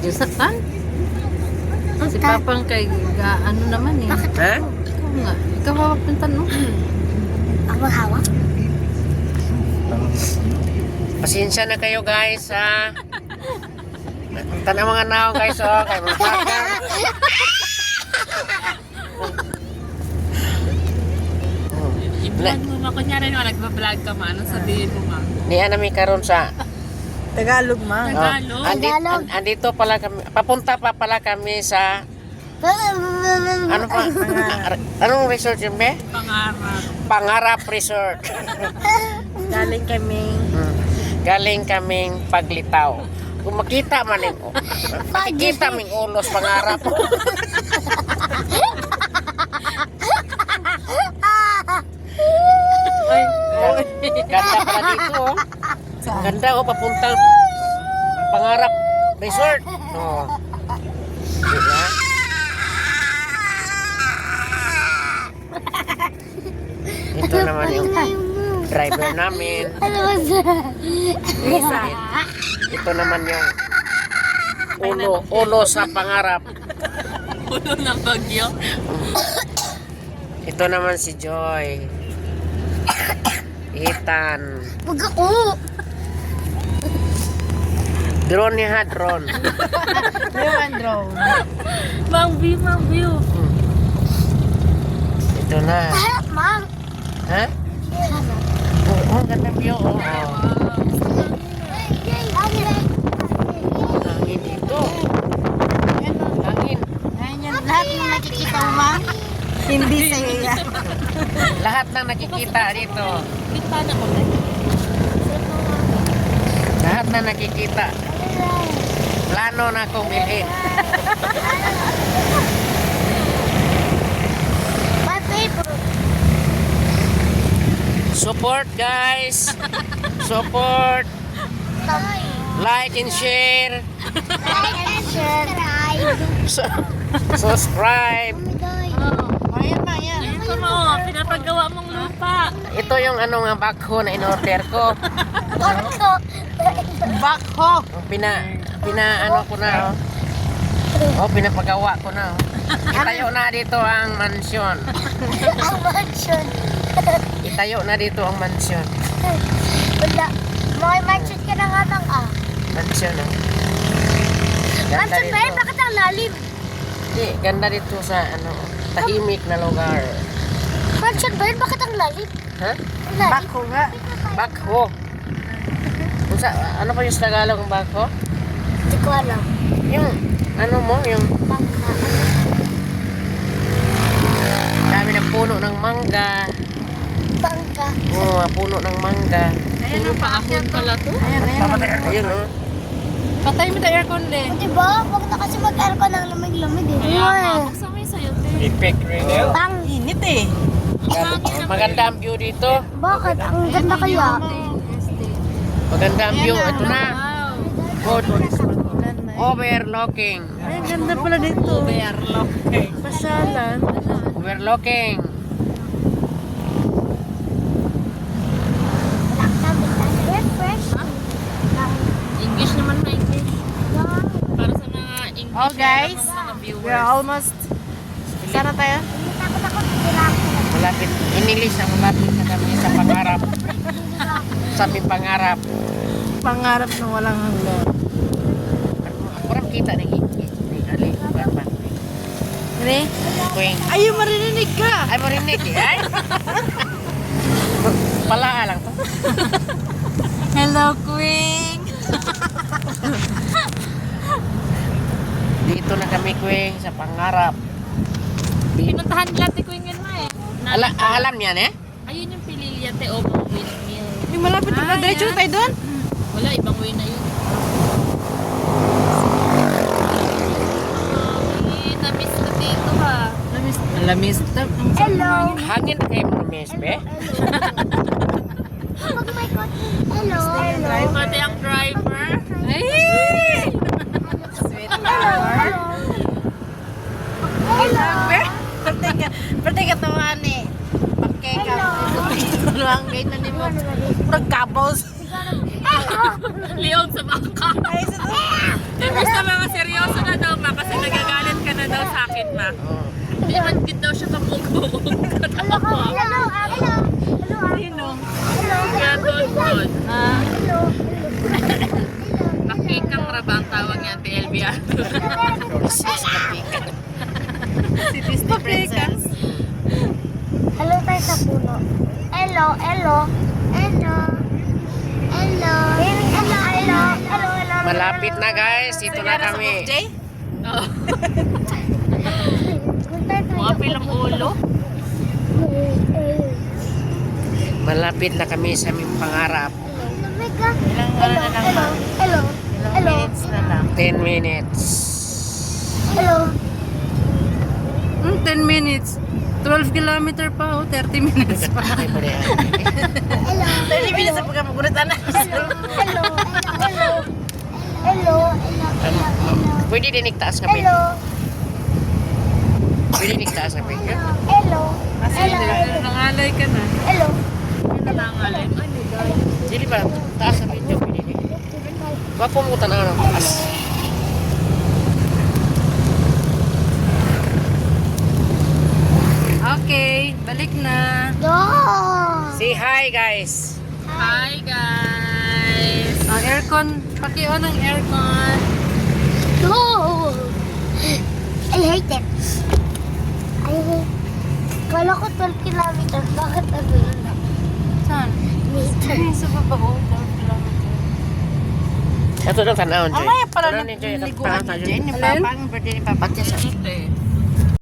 Jusatan? Si Papang kay ano naman eh. Ha? Ikaw nga. Ikaw hawak ng tanong. Ako hawak. Pasensya na kayo guys ha. Tanang mga naong guys oh. Kay mga baka. I-vlog mo ma. Kunyari nga, nagpa-vlog ka ma. Anong sabihin mo ma? Niya namin karon sa Tagalog ma. Tagalog? Tagalog. andito pala kami. Papunta pa pala kami sa ano pa? Anong resort yun be? Pangarap. Pangarap Resort. Galing kami. Galing kaming Paglitaw. Kung makita man yung makikita ming ulos pangarap. Ay, Ganda pala dito oh. Ang ganda oh, papuntang Pangarap Resort. Oh. Diba? Ito naman yung driver namin. Lisa. Ito naman yung ulo sa pangarap. Puno ng bagyo. Ito naman si Joy. Ethan. Wag ako. Drone niya ha, drone. Yung drone. Mang view. Ito na. Harap, Mang. Ha? Oo, ang ganda view. Oo. Hangin dito. Hangin. Ayan, lahat ng nakikita mo, Mang. Hindi sa'yo yan. Lahat ng nakikita dito. Bintana ko na. Lahat na nakikita. Plano na akong bilhin. My favorite. Support guys. Support. Like and share. Like and subscribe. Subscribe. Ayan na, yan. Ito mo, pinapagawa mong lupa. Ito yung ano nga backhoe na in-order ko. Ako. Bakho. Ano ko na oh. Oh, pinapagawa ko na oh. Itayo na dito ang mansyon. Ang mansion. Itayo na dito ang mansyon. Wala. May mansion ka na nga, Mang, ah. Mansyon oh. Ganda Mansion ba yun? dito. Bakit ang lalim? Hindi, ganda dito sa ano, tahimik na lugar. Mansion ba yun? Bakit ang lalim? Ha? Ang lalim. Bakho nga. Backhoe. Kung sa, ano pa yung sa Tagalog ng backhoe? Hindi ko alam. Yung, ano mo, yung dami ng puno ng mangga. Bangka. Oh, puno ng mangga. Ayan ang paakon pala to. Ayan, ayan. Ayun oh. Patay mo tayo aircon din. Diba? Huwag na kasi mag-aircon ng lamig-lamig eh. Kaya nga, buksan mo yung sayo din. Effect radio. Bang! Init eh. Maganda ang view dito. Bakit? Ang ganda kaya. Maganda ang view. Ito na. Wow. Good. Overlooking. Ay, ganda pala dito. Overlock. Pasyalan. Overlooking. Refresh. English naman na English. Para sa mga English. Oh, guys. Mga viewers. We're almost. Sana tayo? Takot ako. Tilak. Malapit. Inilis ang malapit na kami sa pangarap. Sa aming pangarap. Pangarap na walang hanggan. Kurang kita ni Ali. Berapa? Ini? Kuing. Ayaw marinig ka. Ay, marinig eh. Ay. Palaa lang to. Hello, Queen. Dito na kami, Kuing, sa pangarap. Pinuntahan nila ti Queen yun ma eh. Alam niyan eh? Ayun yung Pililya te o windmill. Yung malapit na diretso tayo doon. Wala, ibang way na yun. Na-miss ko dito ha. Lamis. Hello. Hangin kayo mga mesbe. Huwag may kot. Hello. Hello. Pati ang driver. Ay! Sweet flower. Hello. Pati ka tamaan eh. Bakay ka. Ano ang gay na ni mo? Purag kabos. Leon sa baka. Ay, sa to. Imbis na mga seryoso. gitna. Oh. Hindi man git daw siya kapugog. Hello, hello, hello. Sino? Hello. Kaya doon. Hello. Pakikang rabang tawag niya TLBR. Si Disney Princess. Hello tayo sa puno. Hello, hello. Hello. Hello. Hello, hello. Hello, hello. Malapit na guys, dito na kami. Jay? Oo. Punta tayo. Mga pilang ulo. Malapit na kami sa aming pangarap. Mega. Ilang ano na lang ba? Hello. Ilang Hello. minutes na lang. 10 minutes. Hello. 10 minutes. 12 kilometer pa o 30 minutes pa. Ay, pwede yan. Hello. 30 minutes na pagkamugulitan na. Hello. Hello. Hello. Hello. Hello. Pwede din igtaas kami. Hello. Pwede din igtaas kami. Hello. Nangalay ka na. Hello. Nangalay. Dili ba? Taas sa video. Pwede din. Mapumutan na ng taas. Okay, balik na. No. Say hi guys. Hi guys. Ang aircon, paki-on ang aircon. No. I hate it. I hate. Kala ko 12 kilometers. Bakit ano yun? Saan? Meter. Sa babaw, 12 kilometer. Ito lang tanawon, Joy. Mamaya pala Tanawon ni Joy. naliguan Tanawon ni ni Jen. Yung Joy. papa, ang birthday ni Papa. Ito eh.